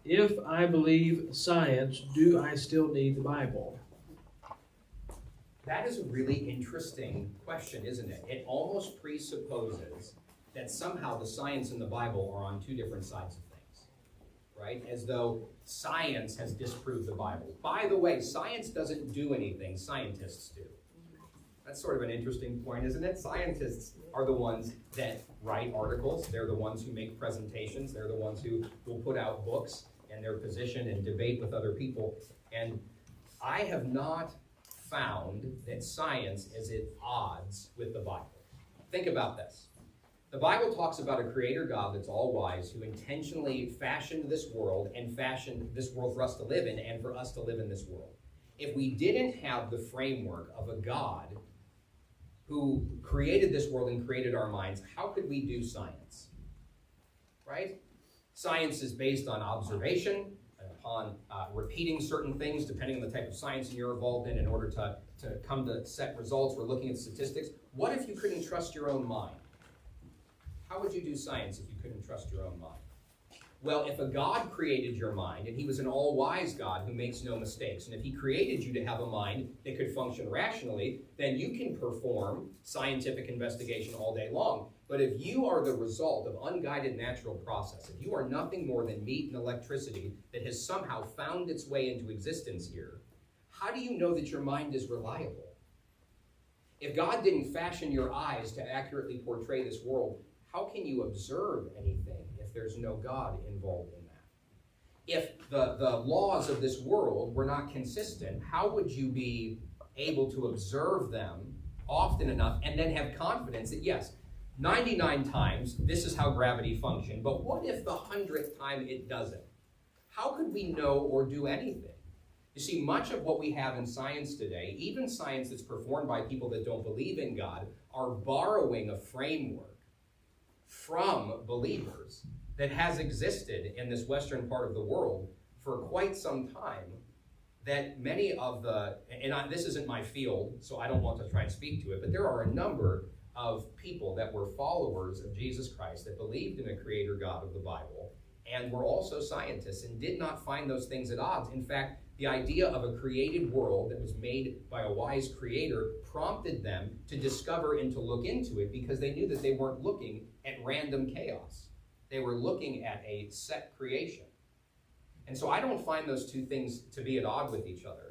If I believe science, do I still need the Bible? That is a really interesting question, isn't it? It almost presupposes that somehow the science and the Bible are on two different sides of things, right? As though science has disproved the Bible. By the way, science doesn't do anything, scientists do. That's sort of an interesting point, isn't it? Scientists are the ones that write articles. They're the ones who make presentations. They're the ones who will put out books and their position and debate with other people. And I have not found that science is at odds with the Bible. Think about this. The Bible talks about a creator God that's all-wise who intentionally fashioned this world and fashioned this world for us to live in and for us to live in this world. If we didn't have the framework of a God who created this world and created our minds, how could we do science? Right? Science is based on observation, upon repeating certain things depending on the type of science you're involved in order to come to set results. We're looking at statistics. What if you couldn't trust your own mind? How would you do science if you couldn't trust your own mind? Well, if a God created your mind, and he was an all-wise God who makes no mistakes, and if he created you to have a mind that could function rationally, then you can perform scientific investigation all day long. But if you are the result of unguided natural process, if you are nothing more than meat and electricity that has somehow found its way into existence here, how do you know that your mind is reliable? If God didn't fashion your eyes to accurately portray this world, how can you observe anything if there's no God involved in that? If the laws of this world were not consistent, how would you be able to observe them often enough and then have confidence that, yes, 99 times this is how gravity functions, but what if the 100th time it doesn't? How could we know or do anything? You see, much of what we have in science today, even science that's performed by people that don't believe in God, are borrowing a framework from believers that has existed in this western part of the world for quite some time, that many of this isn't my field, so I don't want to try and speak to it, but there are a number of people that were followers of Jesus Christ that believed in a creator God of the Bible and were also scientists and did not find those things at odds. In fact, the idea of a created world that was made by a wise creator prompted them to discover and to look into it because they knew that they weren't looking at random chaos. They were looking at a set creation. And so I don't find those two things to be at odds with each other.